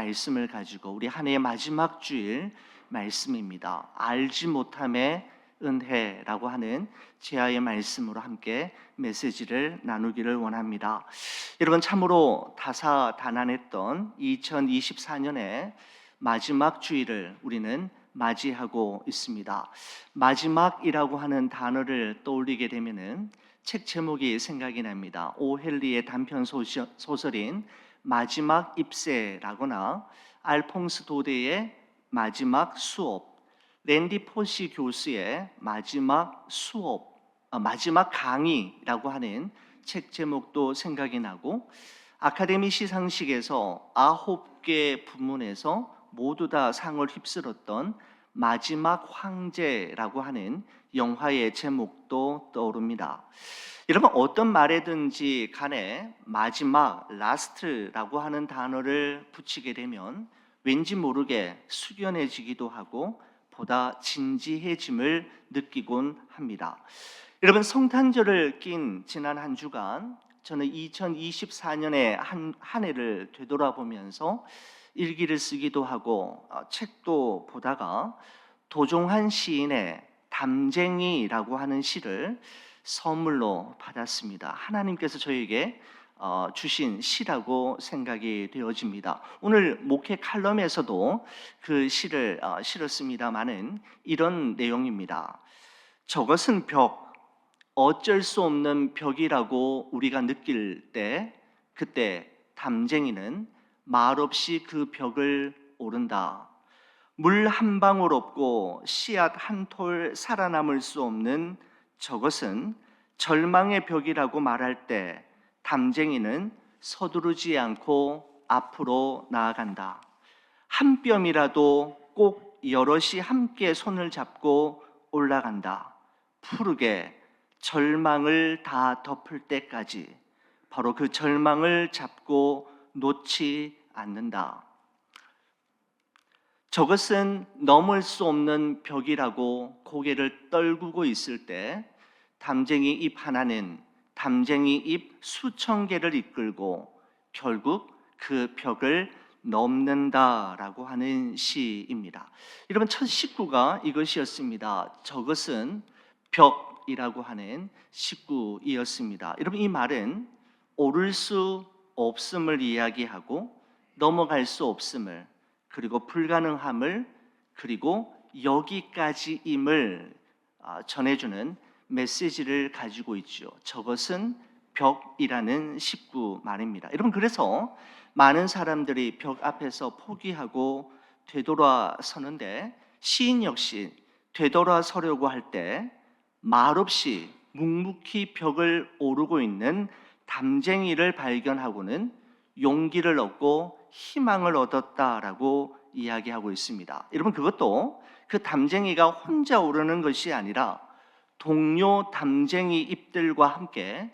말씀을 가지고 우리 한 해의 마지막 주일 말씀입니다. 알지 못함의 은혜라고 하는 제아의 말씀으로 함께 메시지를 나누기를 원합니다. 여러분, 참으로 다사다난했던 2024년의 마지막 주일을 우리는 맞이하고 있습니다. 마지막이라고 하는 단어를 떠올리게 되면은 책 제목이 생각이 납니다. 오헬리의 단편 소설인 마지막 입세라거나 알퐁스 도데의 마지막 수업, 랜디 포시 교수의 마지막 수업, 마지막 강의라고 하는 책 제목도 생각이 나고, 아카데미 시상식에서 9개 부문에서 모두 다 상을 휩쓸었던 마지막 황제라고 하는 영화의 제목도 떠오릅니다. 여러분, 어떤 말에든지 간에 마지막, 라스트라고 하는 단어를 붙이게 되면 왠지 모르게 숙연해지기도 하고 보다 진지해짐을 느끼곤 합니다. 여러분, 성탄절을 낀 지난 한 주간 저는 2024년의 한 해를 되돌아보면서 일기를 쓰기도 하고 책도 보다가 도종환 시인의 담쟁이라고 하는 시를 선물로 받았습니다. 하나님께서 저에게 주신 시라고 생각이 되어집니다. 오늘 목회 칼럼에서도 그 시를 실었습니다마는 이런 내용입니다. 저것은 벽, 어쩔 수 없는 벽이라고 우리가 느낄 때, 그때 담쟁이는 말없이 그 벽을 오른다. 물 한 방울 없고 씨앗 한 톨 살아남을 수 없는 저것은 절망의 벽이라고 말할 때 담쟁이는 서두르지 않고 앞으로 나아간다. 한 뼘이라도 꼭 여럿이 함께 손을 잡고 올라간다. 푸르게 절망을 다 덮을 때까지 바로 그 절망을 잡고 놓지 않는다. 저것은 넘을 수 없는 벽이라고 고개를 떨구고 있을 때 담쟁이 잎 하나는 담쟁이 잎 수천 개를 이끌고 결국 그 벽을 넘는다라고 하는 시입니다. 여러분, 첫 식구가 이것이었습니다. 저것은 벽이라고 하는 식구이었습니다. 여러분, 이 말은 오를 수 없음을 이야기하고 넘어갈 수 없음을, 그리고 불가능함을, 그리고 여기까지임을 전해주는 메시지를 가지고 있죠. 저것은 벽이라는 식구 말입니다. 여러분, 그래서 많은 사람들이 벽 앞에서 포기하고 되돌아서는데 시인 역시 되돌아서려고 할 때 말없이 묵묵히 벽을 오르고 있는 담쟁이를 발견하고는 용기를 얻고 희망을 얻었다라고 이야기하고 있습니다. 여러분, 그것도 그 담쟁이가 혼자 오르는 것이 아니라 동료 담쟁이 잎들과 함께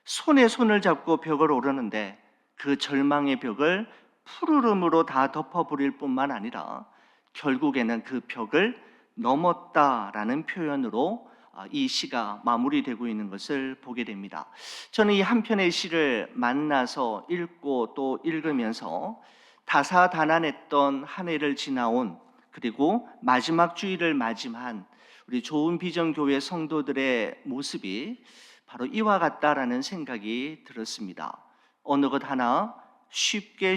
손에 손을 잡고 벽을 오르는데 그 절망의 벽을 푸르름으로 다 덮어버릴 뿐만 아니라 결국에는 그 벽을 넘었다라는 표현으로 이 시가 마무리되고 있는 것을 보게 됩니다. 저는 이 한 편의 시를 만나서 읽고 또 읽으면서 다사다난했던 한 해를 지나온, 그리고 마지막 주일을 맞이한 우리 좋은 비전 교회 성도들의 모습이 바로 이와 같다라는 생각이 들었습니다. 어느 것 하나 쉽게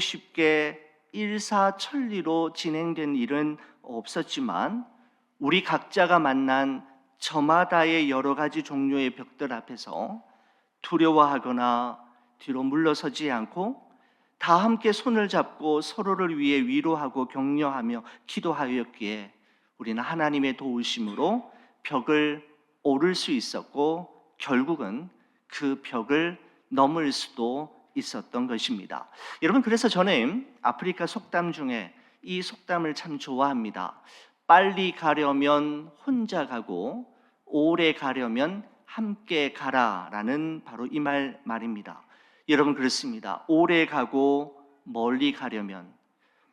일사천리로 진행된 일은 없었지만 우리 각자가 만난 저마다의 여러 가지 종류의 벽들 앞에서 두려워하거나 뒤로 물러서지 않고 다 함께 손을 잡고 서로를 위해 위로하고 격려하며 기도하였기에 우리는 하나님의 도우심으로 벽을 오를 수 있었고 결국은 그 벽을 넘을 수도 있었던 것입니다. 여러분, 그래서 저는 아프리카 속담 중에 이 속담을 참 좋아합니다. 빨리 가려면 혼자 가고 오래 가려면 함께 가라라는 바로 이 말입니다. 여러분, 그렇습니다. 오래 가고 멀리 가려면,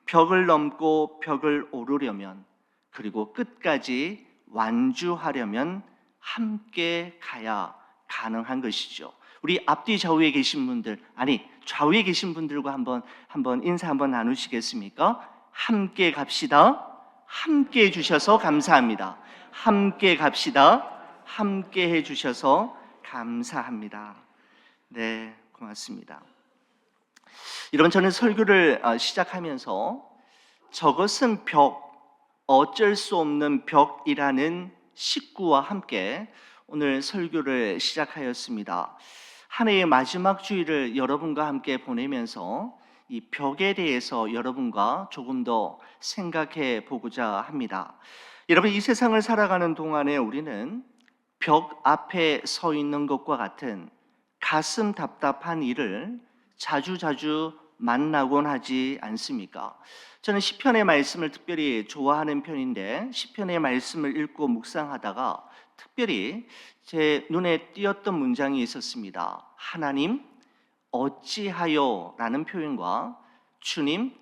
벽을 넘고 벽을 오르려면, 그리고 끝까지 완주하려면 함께 가야 가능한 것이죠. 우리 앞뒤 좌우에 계신 분들, 아니 좌우에 계신 분들과 한번 인사 한번 나누시겠습니까? 함께 갑시다. 함께 해주셔서 감사합니다. 함께 갑시다. 함께 해주셔서 감사합니다. 네, 고맙습니다. 여러분, 저는 설교를 시작하면서 저것은 벽, 어쩔 수 없는 벽이라는 식구와 함께 오늘 설교를 시작하였습니다. 한 해의 마지막 주일을 여러분과 함께 보내면서 이 벽에 대해서 여러분과 조금 더 생각해 보고자 합니다. 여러분, 이 세상을 살아가는 동안에 우리는 벽 앞에 서 있는 것과 같은 가슴 답답한 일을 자주자주 만나곤 하지 않습니까? 저는 시편의 말씀을 특별히 좋아하는 편인데 시편의 말씀을 읽고 묵상하다가 특별히 제 눈에 띄었던 문장이 있었습니다. 하나님 어찌하여 라는 표현과 주님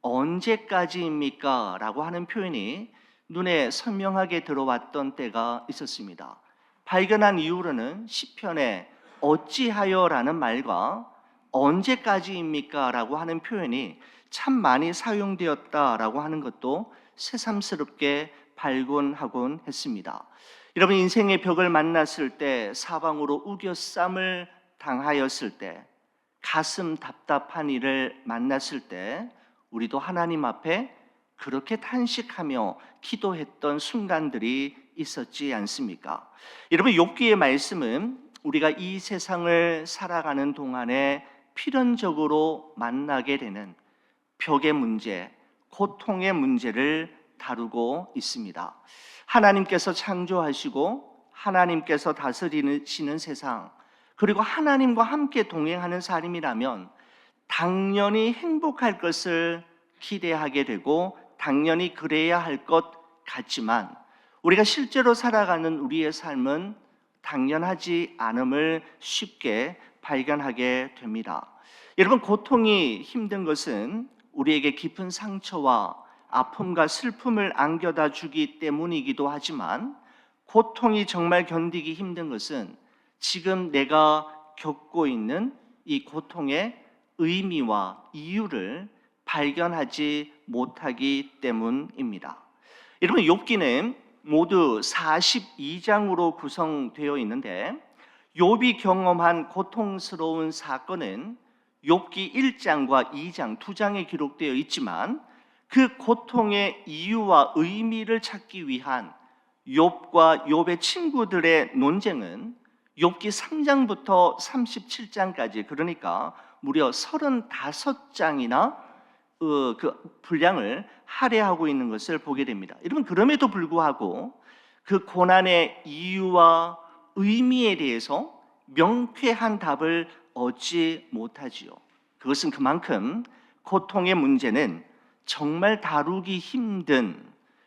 언제까지입니까? 라고 하는 표현이 눈에 선명하게 들어왔던 때가 있었습니다. 발견한 이후로는 시편에 어찌하여 라는 말과 언제까지입니까? 라고 하는 표현이 참 많이 사용되었다라고 하는 것도 새삼스럽게 발견하곤 했습니다. 여러분, 인생의 벽을 만났을 때, 사방으로 우겨쌈을 당하였을 때, 가슴 답답한 일을 만났을 때 우리도 하나님 앞에 그렇게 탄식하며 기도했던 순간들이 있었지 않습니까? 여러분, 욥기의 말씀은 우리가 이 세상을 살아가는 동안에 필연적으로 만나게 되는 벽의 문제, 고통의 문제를 다루고 있습니다. 하나님께서 창조하시고 하나님께서 다스리시는 세상, 그리고 하나님과 함께 동행하는 삶이라면 당연히 행복할 것을 기대하게 되고 당연히 그래야 할 것 같지만 우리가 실제로 살아가는 우리의 삶은 당연하지 않음을 쉽게 발견하게 됩니다. 여러분, 고통이 힘든 것은 우리에게 깊은 상처와 아픔과 슬픔을 안겨다 주기 때문이기도 하지만 고통이 정말 견디기 힘든 것은 지금 내가 겪고 있는 이 고통의 의미와 이유를 발견하지 못하기 때문입니다. 여러분, 욥기는 모두 42장으로 구성되어 있는데 욥이 경험한 고통스러운 사건은 욥기 1장과 2장 두 장에 기록되어 있지만 그 고통의 이유와 의미를 찾기 위한 욥과 욥의 친구들의 논쟁은 욥기 3장부터 37장까지, 그러니까 무려 35장이나 그 분량을 할애하고 있는 것을 보게 됩니다. 여러분, 그럼에도 불구하고 그 고난의 이유와 의미에 대해서 명쾌한 답을 얻지 못하지요. 그것은 그만큼 고통의 문제는 정말 다루기 힘든,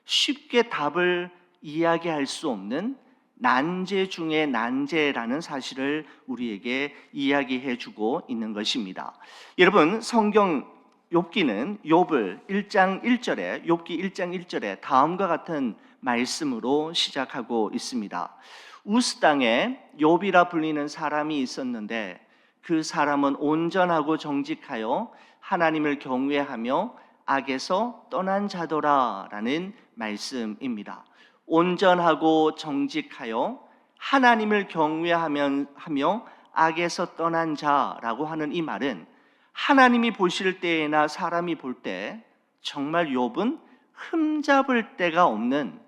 쉽게 답을 이야기할 수 없는 난제 중의 난제라는 사실을 우리에게 이야기해 주고 있는 것입니다. 여러분, 성경 욥기는 욥을 1장 1절에 욥기 1장 1절에 다음과 같은 말씀으로 시작하고 있습니다. 우스 땅에 욥이라 불리는 사람이 있었는데 그 사람은 온전하고 정직하여 하나님을 경외하며 악에서 떠난 자더라라는 말씀입니다. 온전하고 정직하여 하나님을 경외하며 악에서 떠난 자라고 하는 이 말은 하나님이 보실 때나 사람이 볼 때 정말 욥은 흠잡을 데가 없는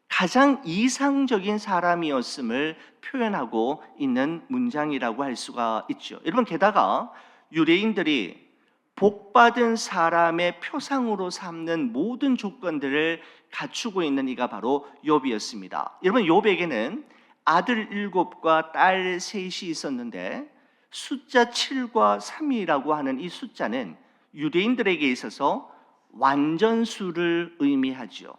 가장 이상적인 사람이었음을 표현하고 있는 문장이라고 할 수가 있죠. 여러분, 게다가 유대인들이 복받은 사람의 표상으로 삼는 모든 조건들을 갖추고 있는 이가 바로 욥이었습니다. 여러분, 욥에게는 아들 7과 딸 3이 있었는데 숫자 7과 3이라고 하는 이 숫자는 유대인들에게 있어서 완전수를 의미하죠.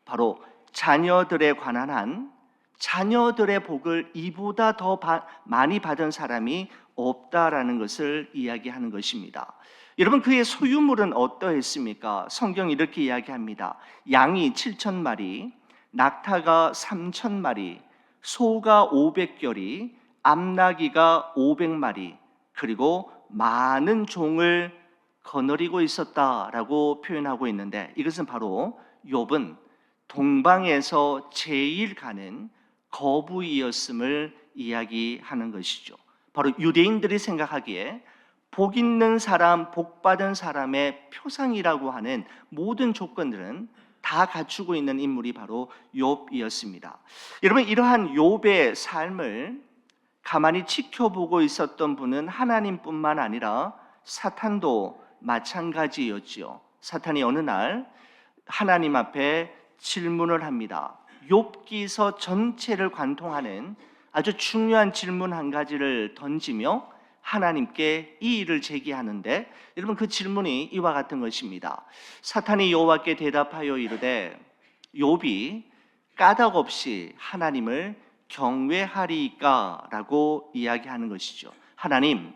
바로 자녀들에 관한 한 자녀들의 복을 이보다 더 많이 받은 사람이 없다라는 것을 이야기하는 것입니다. 여러분, 그의 소유물은 어떠했습니까? 성경이 이렇게 이야기합니다. 양이 7,000마리, 낙타가 3,000마리, 소가 500결이, 암나귀가 500마리, 그리고 많은 종을 거느리고 있었다라고 표현하고 있는데, 이것은 바로 욥은 동방에서 제일 가는 거부이었음을 이야기하는 것이죠. 바로 유대인들이 생각하기에 복 있는 사람, 복 받은 사람의 표상이라고 하는 모든 조건들은 다 갖추고 있는 인물이 바로 욥이었습니다. 여러분, 이러한 욥의 삶을 가만히 지켜보고 있었던 분은 하나님뿐만 아니라 사탄도 마찬가지였지요. 사탄이 어느 날 하나님 앞에 질문을 합니다. 욥기서 전체를 관통하는 아주 중요한 질문 한 가지를 던지며 하나님께 이의를 제기하는데, 여러분, 그 질문이 이와 같은 것입니다. 사탄이 여호와께 대답하여 이르되 욥이 까닭 없이 하나님을 경외하리까? 라고 이야기하는 것이죠. 하나님,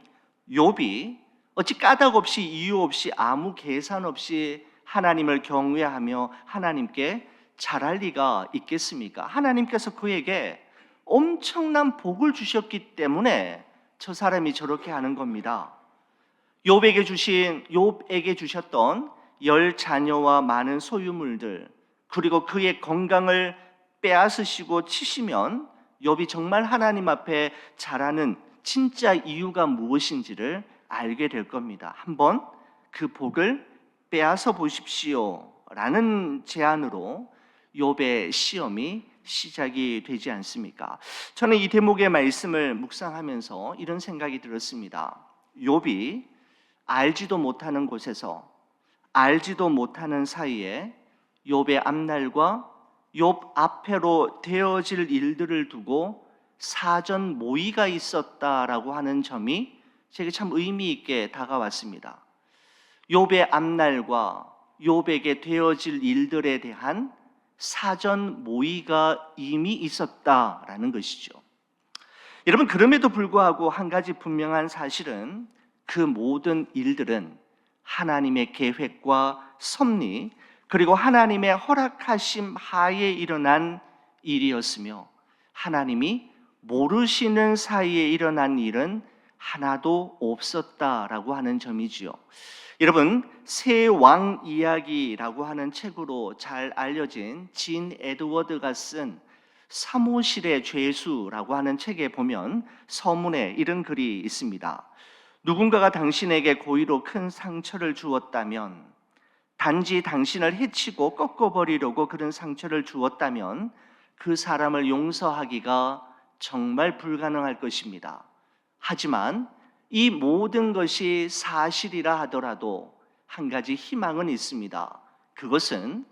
욥이 어찌 까닭 없이 이유 없이 아무 계산 없이 하나님을 경외하며 하나님께 잘할 리가 있겠습니까? 하나님께서 그에게 엄청난 복을 주셨기 때문에 저 사람이 저렇게 하는 겁니다. 욥에게 주셨던 10자녀와 많은 소유물들, 그리고 그의 건강을 빼앗으시고 치시면 욥이 정말 하나님 앞에 잘하는 진짜 이유가 무엇인지를 알게 될 겁니다. 한번 그 복을 빼앗아 보십시오 라는 제안으로 욥의 시험이 시작이 되지 않습니까? 저는 이 대목의 말씀을 묵상하면서 이런 생각이 들었습니다. 욥이 알지도 못하는 곳에서, 알지도 못하는 사이에 욥의 앞날과 욥 앞으로 되어질 일들을 두고 사전 모의가 있었다라고 하는 점이 제게 참 의미 있게 다가왔습니다. 욥의 앞날과 욥에게 되어질 일들에 대한 사전 모의가 이미 있었다라는 것이죠. 여러분, 그럼에도 불구하고 한 가지 분명한 사실은 그 모든 일들은 하나님의 계획과 섭리, 그리고 하나님의 허락하심 하에 일어난 일이었으며, 하나님이 모르시는 사이에 일어난 일은 하나도 없었다라고 하는 점이지요. 여러분, 새 왕 이야기라고 하는 책으로 잘 알려진 진 에드워드가 쓴 사무실의 죄수라고 하는 책에 보면 서문에 이런 글이 있습니다. 누군가가 당신에게 고의로 큰 상처를 주었다면, 단지 당신을 해치고 꺾어버리려고 그런 상처를 주었다면 그 사람을 용서하기가 정말 불가능할 것입니다. 하지만 이 모든 것이 사실이라 하더라도 한 가지 희망은 있습니다. 그것은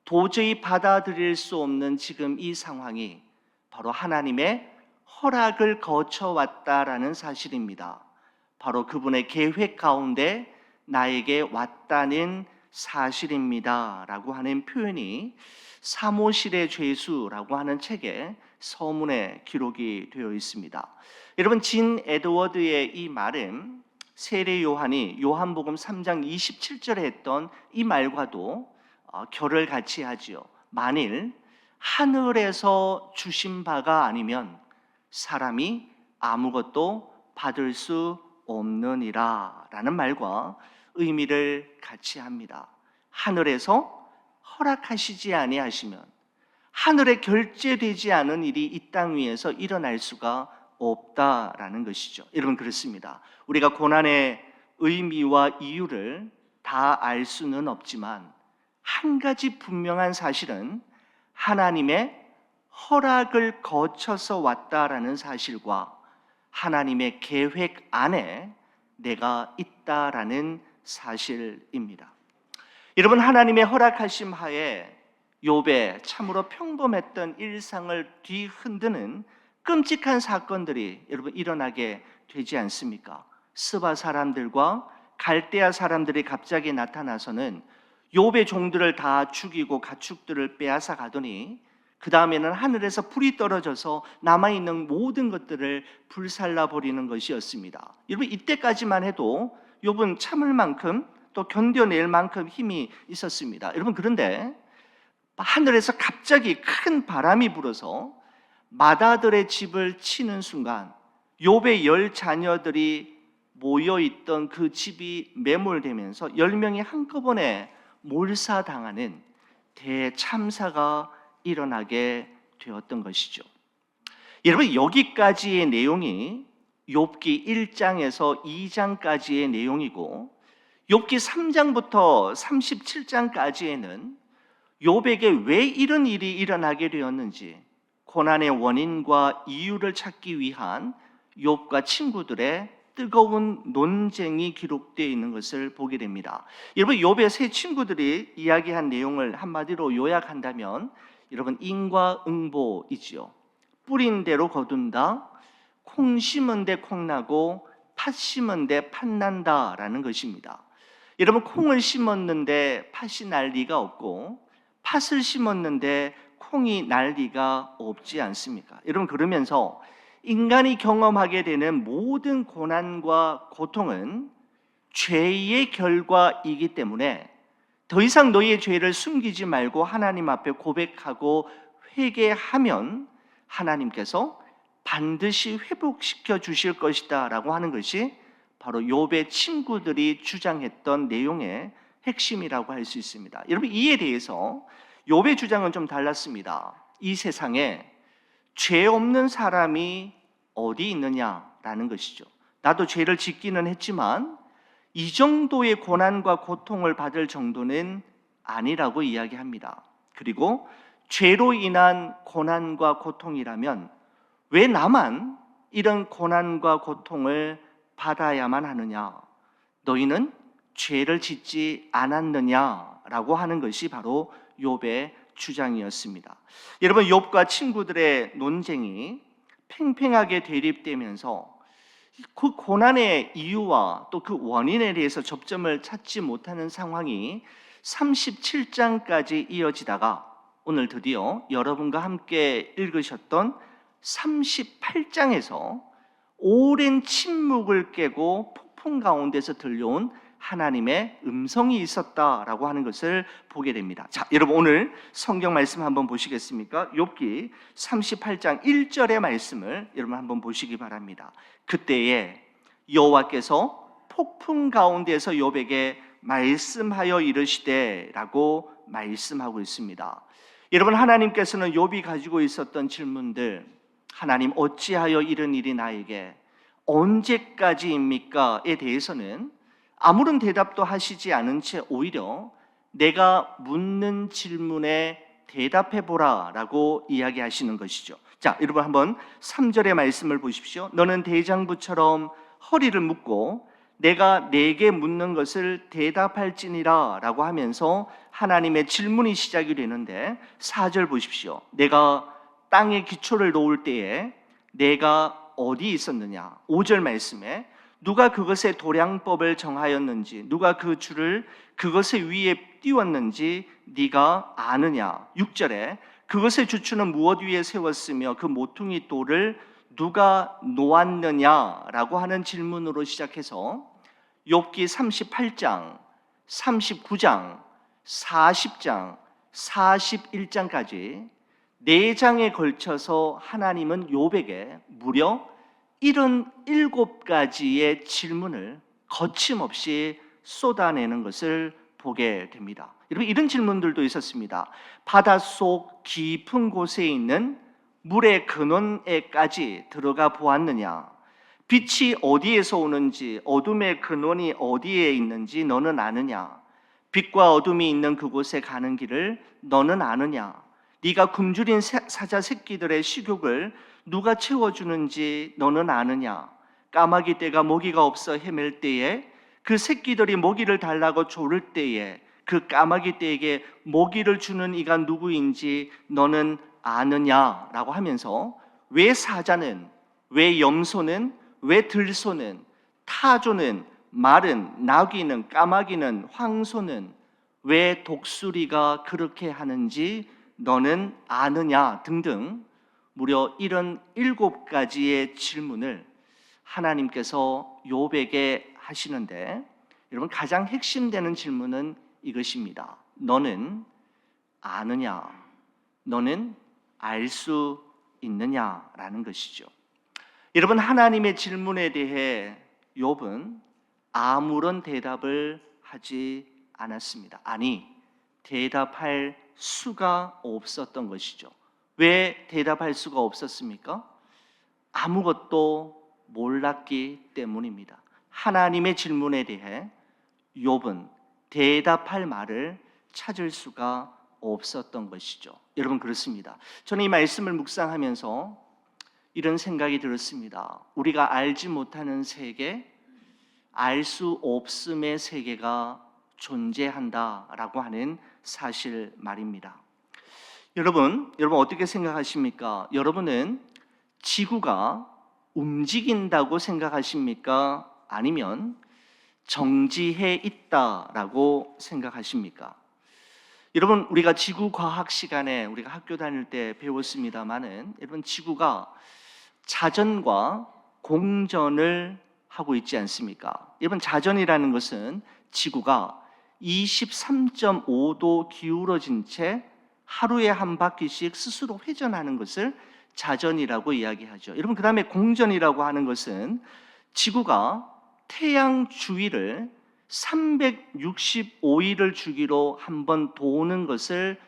도저히 받아들일 수 없는 지금 이 상황이 바로 하나님의 허락을 거쳐왔다라는 사실입니다. 바로 그분의 계획 가운데 나에게 왔다는 사실입니다 라고 하는 표현이 사무실의 죄수라고 하는 책에 서문에 기록이 되어 있습니다. 여러분, 진 에드워드의 이 말은 세례 요한이 요한복음 3장 27절에 했던 이 말과도 결을 같이 하지요. 만일 하늘에서 주신 바가 아니면 사람이 아무것도 받을 수 없느니라 라는 말과 의미를 같이 합니다. 하늘에서 허락하시지 아니하시면, 하늘에 결제되지 않은 일이 이 땅 위에서 일어날 수가 없다라는 것이죠. 여러분, 그렇습니다. 우리가 고난의 의미와 이유를 다 알 수는 없지만 한 가지 분명한 사실은 하나님의 허락을 거쳐서 왔다라는 사실과 하나님의 계획 안에 내가 있다라는 사실입니다. 여러분, 하나님의 허락하심 하에 욥의 참으로 평범했던 일상을 뒤흔드는 끔찍한 사건들이 여러분 일어나게 되지 않습니까? 스바 사람들과 갈대아 사람들이 갑자기 나타나서는 욥의 종들을 다 죽이고 가축들을 빼앗아 가더니 그 다음에는 하늘에서 불이 떨어져서 남아있는 모든 것들을 불살라 버리는 것이었습니다. 여러분, 이때까지만 해도 욥은 참을 만큼 또 견뎌낼 만큼 힘이 있었습니다. 여러분, 그런데 하늘에서 갑자기 큰 바람이 불어서 마다들의 집을 치는 순간 욥의 10자녀들이 모여있던 그 집이 매몰되면서 10명이 한꺼번에 몰사당하는 대참사가 일어나게 되었던 것이죠. 여러분, 여기까지의 내용이 욥기 1장에서 2장까지의 내용이고, 욥기 3장부터 37장까지에는 욥에게 왜 이런 일이 일어나게 되었는지, 고난의 원인과 이유를 찾기 위한 욥과 친구들의 뜨거운 논쟁이 기록되어 있는 것을 보게 됩니다. 여러분, 욥의 세 친구들이 이야기한 내용을 한마디로 요약한다면, 여러분, 인과응보이지요. 뿌린 대로 거둔다, 콩 심은 데 콩 나고 팥 심은 데 팥 난다라는 것입니다. 여러분, 콩을 심었는데 팥이 날 리가 없고 팥을 심었는데 콩이 날 리가 없지 않습니까? 여러분, 그러면서 인간이 경험하게 되는 모든 고난과 고통은 죄의 결과이기 때문에 더 이상 너희의 죄를 숨기지 말고 하나님 앞에 고백하고 회개하면 하나님께서 반드시 회복시켜 주실 것이다 라고 하는 것이 바로 욥의 친구들이 주장했던 내용의 핵심이라고 할 수 있습니다. 여러분, 이에 대해서 욥의 주장은 좀 달랐습니다. 이 세상에 죄 없는 사람이 어디 있느냐라는 것이죠. 나도 죄를 짓기는 했지만 이 정도의 고난과 고통을 받을 정도는 아니라고 이야기합니다. 그리고 죄로 인한 고난과 고통이라면 왜 나만 이런 고난과 고통을 받아야만 하느냐? 너희는 죄를 짓지 않았느냐라고 하는 것이 바로 욥의 주장이었습니다. 여러분, 욥과 친구들의 논쟁이 팽팽하게 대립되면서 그 고난의 이유와 또 그 원인에 대해서 접점을 찾지 못하는 상황이 37장까지 이어지다가 오늘 드디어 여러분과 함께 읽으셨던 38장에서 오랜 침묵을 깨고 폭풍 가운데서 들려온 하나님의 음성이 있었다라고 하는 것을 보게 됩니다. 자, 여러분, 오늘 성경 말씀 한번 보시겠습니까? 욥기 38장 1절의 말씀을 여러분 한번 보시기 바랍니다. 그때에 여호와께서 폭풍 가운데서 욥에게 말씀하여 이르시되 라고 말씀하고 있습니다. 여러분, 하나님께서는 욥이 가지고 있었던 질문들, 하나님 어찌하여 이런 일이 나에게 언제까지입니까?에 대해서는 아무런 대답도 하시지 않은 채 오히려 내가 묻는 질문에 대답해 보라 라고 이야기하시는 것이죠. 자, 여러분 한번 3절의 말씀을 보십시오. 너는 대장부처럼 허리를 묶고 내가 내게 묻는 것을 대답할지니라 라고 하면서 하나님의 질문이 시작이 되는데 4절 보십시오. 내가 땅에 기초를 놓을 때에 내가 어디 있었느냐? 5절 말씀에 누가 그것의 도량법을 정하였는지, 누가 그 줄을 그것의 위에 띄웠는지 네가 아느냐? 6절에 그것의 주추는 무엇 위에 세웠으며 그 모퉁이 돌을 누가 놓았느냐라고 하는 질문으로 시작해서 욥기 38장, 39장, 40장, 41장까지 4장에 걸쳐서 하나님은 욥에게 무려 77가지의 질문을 거침없이 쏟아내는 것을 보게 됩니다. 여러분, 이런 질문들도 있었습니다. 바닷속 깊은 곳에 있는 물의 근원에까지 들어가 보았느냐? 빛이 어디에서 오는지, 어둠의 근원이 어디에 있는지 너는 아느냐? 빛과 어둠이 있는 그곳에 가는 길을 너는 아느냐? 네가 굶주린 사자 새끼들의 식욕을 누가 채워주는지 너는 아느냐? 까마귀 떼가 먹이가 없어 헤맬 때에 그 새끼들이 먹이를 달라고 조를 때에 그 까마귀 떼에게 먹이를 주는 이가 누구인지 너는 아느냐라고 하면서 왜 사자는, 왜 염소는, 왜 들소는, 타조는, 말은, 나귀는, 까마귀는, 황소는 왜 독수리가 그렇게 하는지 너는 아느냐 등등 무려 이런 7가지의 질문을 하나님께서 욥에게 하시는데, 여러분, 가장 핵심되는 질문은 이것입니다. 너는 아느냐? 너는 알 수 있느냐라는 것이죠. 여러분, 하나님의 질문에 대해 욥은 아무런 대답을 하지 않았습니다. 아니, 대답할 수가 없었던 것이죠. 왜 대답할 수가 없었습니까? 아무것도 몰랐기 때문입니다. 하나님의 질문에 대해 욥은 대답할 말을 찾을 수가 없었던 것이죠. 여러분, 그렇습니다. 저는 이 말씀을 묵상하면서 이런 생각이 들었습니다. 우리가 알지 못하는 세계, 알 수 없음의 세계가 존재한다라고 하는 사실 말입니다. 여러분 어떻게 생각하십니까? 여러분은 지구가 움직인다고 생각하십니까? 아니면 정지해 있다라고 생각하십니까? 여러분, 우리가 지구 과학 시간에 우리가 학교 다닐 때 배웠습니다마는, 여러분, 지구가 자전과 공전을 하고 있지 않습니까? 여러분, 자전이라는 것은 지구가 23.5도 기울어진 채 하루에 한 바퀴씩 스스로 회전하는 것을 자전이라고 이야기하죠. 여러분, 그 다음에 공전이라고 하는 것은 지구가 태양 주위를 365일을 주기로 한 번 도는 것을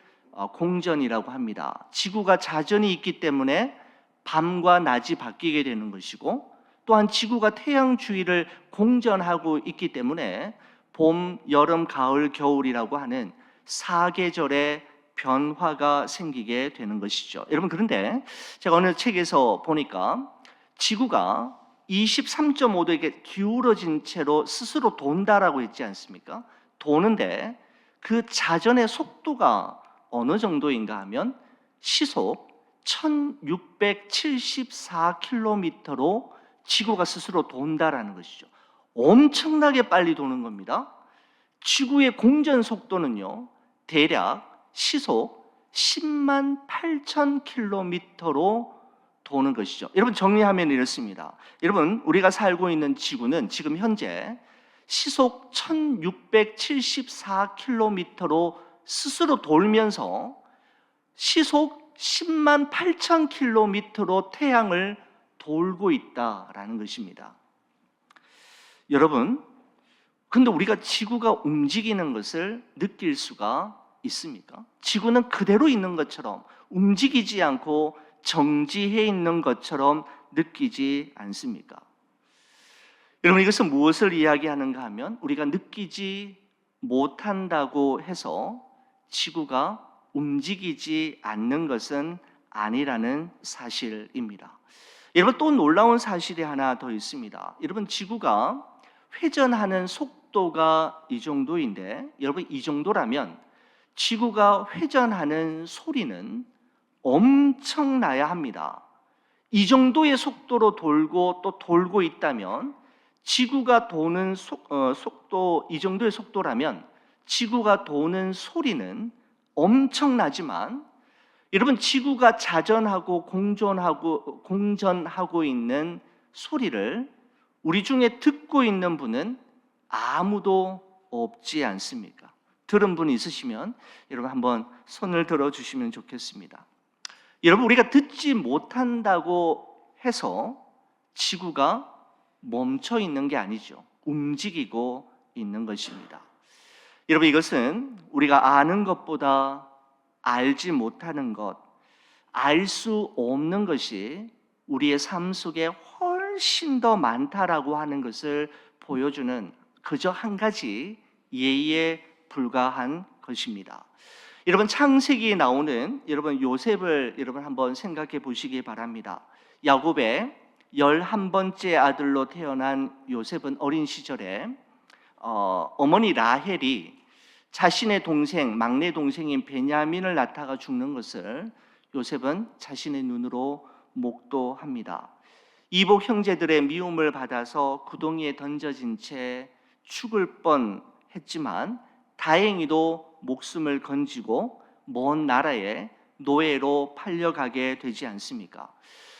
공전이라고 합니다. 지구가 자전이 있기 때문에 밤과 낮이 바뀌게 되는 것이고, 또한 지구가 태양 주위를 공전하고 있기 때문에 봄, 여름, 가을, 겨울이라고 하는 사계절의 변화가 생기게 되는 것이죠. 여러분, 그런데 제가 어느 책에서 보니까 지구가 23.5도 이렇게 기울어진 채로 스스로 돈다라고 했지 않습니까? 도는데 그 자전의 속도가 어느 정도인가 하면 시속 1674km로 지구가 스스로 돈다라는 것이죠. 엄청나게 빨리 도는 겁니다. 지구의 공전 속도는요, 대략 시속 10만 8천 km로 도는 것이죠. 여러분, 정리하면 이렇습니다. 여러분, 우리가 살고 있는 지구는 지금 현재 시속 1674km로 스스로 돌면서 시속 10만 8천 km로 태양을 돌고 있다라는 것입니다. 여러분, 근데 우리가 지구가 움직이는 것을 느낄 수가 있습니까? 지구는 그대로 있는 것처럼, 움직이지 않고 정지해 있는 것처럼 느끼지 않습니까? 여러분, 이것은 무엇을 이야기하는가 하면, 우리가 느끼지 못한다고 해서 지구가 움직이지 않는 것은 아니라는 사실입니다. 여러분, 또 놀라운 사실이 하나 더 있습니다. 여러분, 지구가 회전하는 속도가 이 정도인데, 여러분, 이 정도라면 지구가 회전하는 소리는 엄청나야 합니다. 이 정도의 속도로 돌고 또 돌고 있다면, 지구가 도는 속도, 이 정도의 속도라면 지구가 도는 소리는 엄청나지만, 여러분, 지구가 자전하고 공전하고 있는 소리를 우리 중에 듣고 있는 분은 아무도 없지 않습니까? 들은 분 있으시면 여러분 한번 손을 들어 주시면 좋겠습니다. 여러분, 우리가 듣지 못한다고 해서 지구가 멈춰 있는 게 아니죠. 움직이고 있는 것입니다. 여러분, 이것은 우리가 아는 것보다 알지 못하는 것, 알 수 없는 것이 우리의 삶 속에 훨씬 더 많다라고 하는 것을 보여주는 그저 한 가지 예에 불과한 것입니다. 여러분, 창세기에 나오는 여러분 요셉을 여러분 한번 생각해 보시기 바랍니다. 야곱의 11번째 아들로 태어난 요셉은 어린 시절에 어머니 라헬이 자신의 동생, 막내 동생인 베냐민을 낳다가 죽는 것을 요셉은 자신의 눈으로 목도합니다. 이복 형제들의 미움을 받아서 구덩이에 던져진 채 죽을 뻔했지만 다행히도 목숨을 건지고 먼 나라에 노예로 팔려가게 되지 않습니까?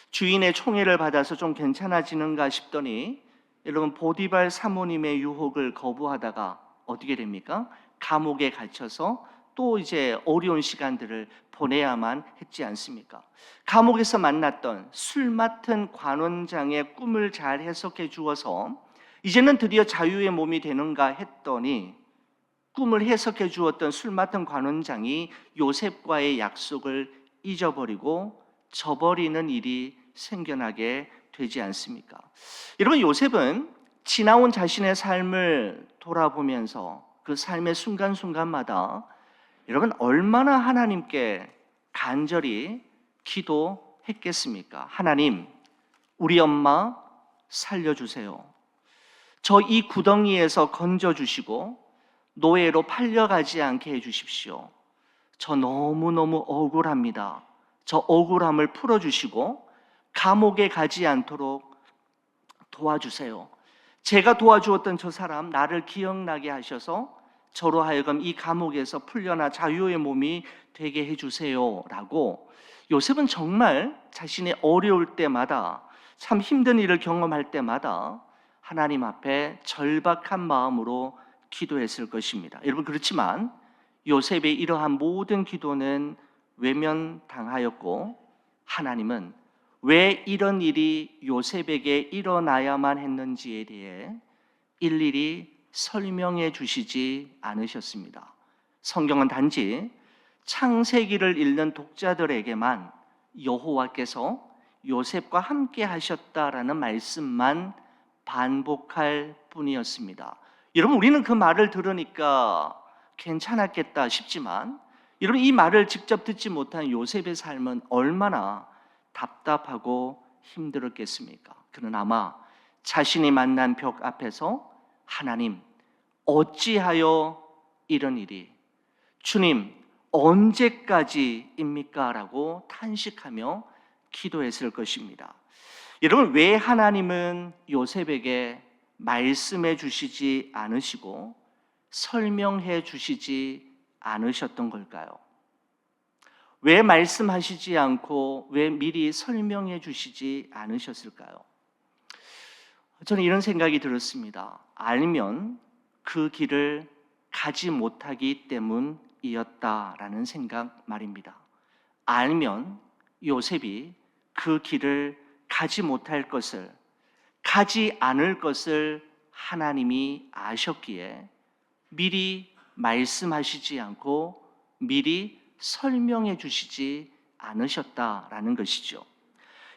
주인의 총애를 받아서 좀 괜찮아지는가 싶더니 여러분, 보디발 사모님의 유혹을 거부하다가 어떻게 됩니까? 감옥에 갇혀서 또 이제 어려운 시간들을 보내야만 했지 않습니까? 감옥에서 만났던 술 맡은 관원장의 꿈을 잘 해석해 주어서 이제는 드디어 자유의 몸이 되는가 했더니 꿈을 해석해 주었던 술 맡은 관원장이 요셉과의 약속을 잊어버리고 저버리는 일이 생겨나게 되지 않습니까? 여러분, 요셉은 지나온 자신의 삶을 돌아보면서 그 삶의 순간순간마다 여러분 얼마나 하나님께 간절히 기도했겠습니까? 하나님, 우리 엄마 살려주세요. 저 이 구덩이에서 건져주시고 노예로 팔려가지 않게 해주십시오. 저 너무너무 억울합니다. 저 억울함을 풀어주시고 감옥에 가지 않도록 도와주세요. 제가 도와주었던 저 사람 나를 기억나게 하셔서 저로 하여금 이 감옥에서 풀려나 자유의 몸이 되게 해주세요 라고 요셉은 정말 자신의 어려울 때마다, 참 힘든 일을 경험할 때마다 하나님 앞에 절박한 마음으로 기도했을 것입니다. 여러분, 그렇지만 요셉의 이러한 모든 기도는 외면당하였고 하나님은 왜 이런 일이 요셉에게 일어나야만 했는지에 대해 일일이 설명해 주시지 않으셨습니다. 성경은 단지 창세기를 읽는 독자들에게만 여호와께서 요셉과 함께 하셨다라는 말씀만 반복할 뿐이었습니다. 여러분, 우리는 그 말을 들으니까 괜찮았겠다 싶지만 여러분, 이 말을 직접 듣지 못한 요셉의 삶은 얼마나 답답하고 힘들었겠습니까? 그는 아마 자신이 만난 벽 앞에서 하나님, 어찌하여 이런 일이, 주님, 언제까지입니까? 라고 탄식하며 기도했을 것입니다. 여러분, 왜 하나님은 요셉에게 말씀해 주시지 않으시고 설명해 주시지 않으셨던 걸까요? 왜 말씀하시지 않고 왜 미리 설명해 주시지 않으셨을까요? 저는 이런 생각이 들었습니다. 알면 그 길을 가지 못하기 때문이었다라는 생각 말입니다. 알면 요셉이 그 길을 가지 못할 것을, 가지 않을 것을 하나님이 아셨기에 미리 말씀하시지 않고 미리 설명해 주시지 않으셨다라는 것이죠.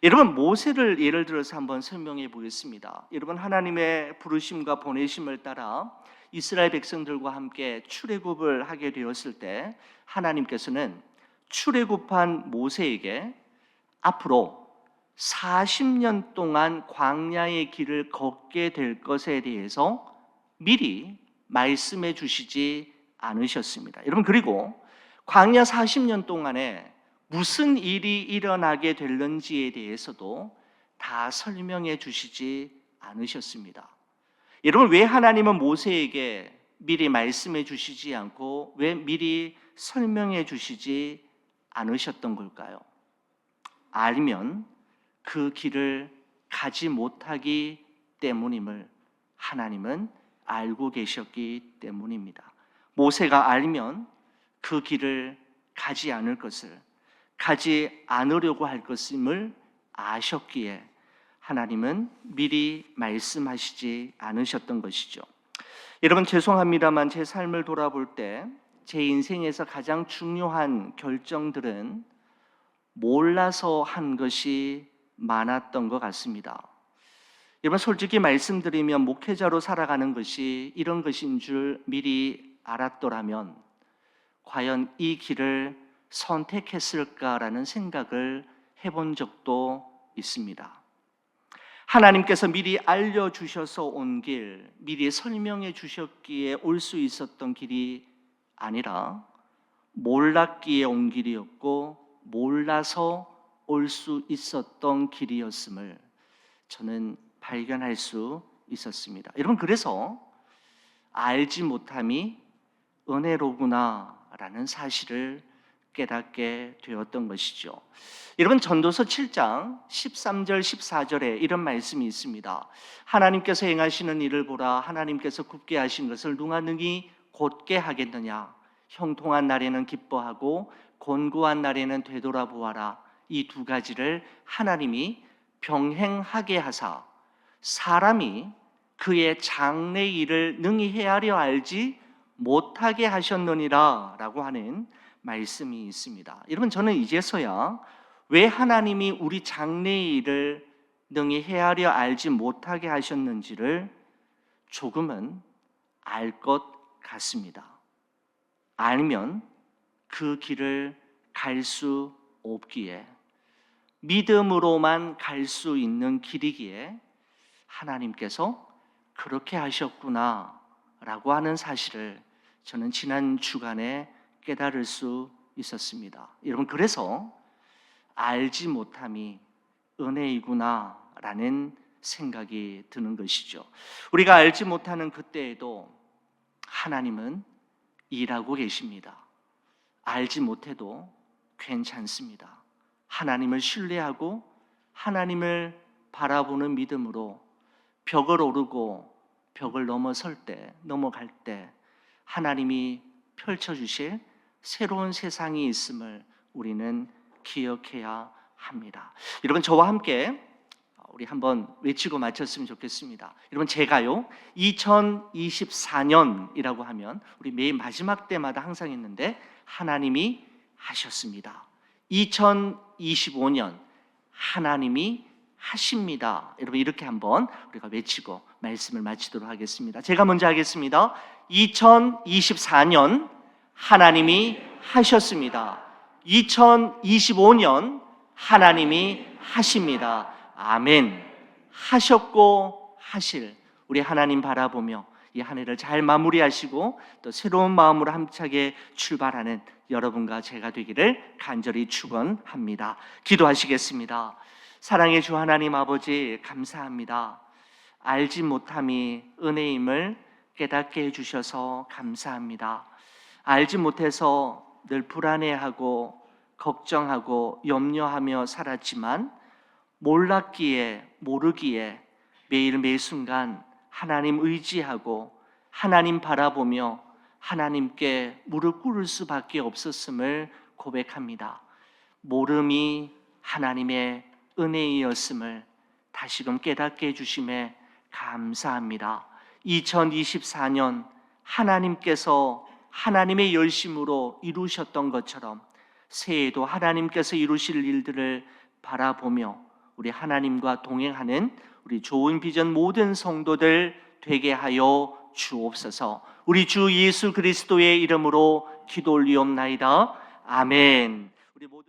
여러분, 모세를 예를 들어서 한번 설명해 보겠습니다. 여러분, 하나님의 부르심과 보내심을 따라 이스라엘 백성들과 함께 출애굽을 하게 되었을 때 하나님께서는 출애굽한 모세에게 앞으로 40년 동안 광야의 길을 걷게 될 것에 대해서 미리 말씀해 주시지 않으셨습니다. 여러분, 그리고 광야 40년 동안에 무슨 일이 일어나게 될는지에 대해서도 다 설명해 주시지 않으셨습니다. 여러분, 왜 하나님은 모세에게 미리 말씀해 주시지 않고 왜 미리 설명해 주시지 않으셨던 걸까요? 알면 그 길을 가지 못하기 때문임을 하나님은 알고 계셨기 때문입니다. 모세가 알면 그 길을 가지 않을 것을, 가지 않으려고 할 것임을 아셨기에 하나님은 미리 말씀하시지 않으셨던 것이죠. 여러분, 죄송합니다만 제 삶을 돌아볼 때 제 인생에서 가장 중요한 결정들은 몰라서 한 것이 많았던 것 같습니다. 여러분, 솔직히 말씀드리면 목회자로 살아가는 것이 이런 것인 줄 미리 알았더라면 과연 이 길을 선택했을까라는 생각을 해본 적도 있습니다. 하나님께서 미리 알려주셔서 온 길, 미리 설명해 주셨기에 올 수 있었던 길이 아니라 몰랐기에 온 길이었고 몰라서 올 수 있었던 길이었음을 저는 발견할 수 있었습니다. 여러분, 그래서 알지 못함이 은혜로구나라는 사실을 깨닫게 되었던 것이죠. 여러분, 전도서 7장 13절 14절에 이런 말씀이 있습니다. 하나님께서 행하시는 일을 보라. 하나님께서 굽게 하신 것을 누가 능히 곧게 하겠느냐. 형통한 날에는 기뻐하고 곤고한 날에는 되돌아보아라. 이 두 가지를 하나님이 병행하게 하사 사람이 그의 장래 일을 능히 헤아려 알지 못하게 하셨느니라 라고 하는 말씀이 있습니다. 여러분, 저는 이제서야 왜 하나님이 우리 장래 일을 능히 헤아려 알지 못하게 하셨는지를 조금은 알 것 같습니다. 알면 그 길을 갈 수 없기에, 믿음으로만 갈 수 있는 길이기에 하나님께서 그렇게 하셨구나 라고 하는 사실을 저는 지난 주간에 깨달을 수 있었습니다. 여러분, 그래서 알지 못함이 은혜이구나 라는 생각이 드는 것이죠. 우리가 알지 못하는 그때에도 하나님은 일하고 계십니다. 알지 못해도 괜찮습니다. 하나님을 신뢰하고 하나님을 바라보는 믿음으로 벽을 오르고 벽을 넘어갈 때 하나님이 펼쳐주실 새로운 세상이 있음을 우리는 기억해야 합니다. 여러분, 저와 함께 우리 한번 외치고 마쳤으면 좋겠습니다. 여러분, 제가요 2024년이라고 하면 우리 매일 마지막 때마다 항상 있는데 하나님이 하셨습니다. 2025년 하나님이 하십니다. 여러분, 이렇게 한번 우리가 외치고 말씀을 마치도록 하겠습니다. 제가 먼저 하겠습니다. 2024년 하나님이 하셨습니다. 2025년 하나님이 하십니다. 아멘. 하셨고 하실 우리 하나님 바라보며 이 한 해를 잘 마무리하시고 또 새로운 마음으로 함차게 출발하는 여러분과 제가 되기를 간절히 축원합니다. 기도하시겠습니다. 사랑의 주 하나님 아버지, 감사합니다. 알지 못함이 은혜임을 깨닫게 해주셔서 감사합니다. 알지 못해서 늘 불안해하고 걱정하고 염려하며 살았지만 모르기에 매일 매순간 하나님 의지하고 하나님 바라보며 하나님께 무릎 꿇을 수밖에 없었음을 고백합니다. 모름이 하나님의 은혜이었음을 다시금 깨닫게 해주심에 감사합니다. 2024년 하나님께서 하나님의 열심으로 이루셨던 것처럼 새해에도 하나님께서 이루실 일들을 바라보며 우리 하나님과 동행하는 우리 좋은 비전 모든 성도들 되게 하여 주옵소서. 우리 주 예수 그리스도의 이름으로 기도 올리옵나이다. 아멘. 우리 모두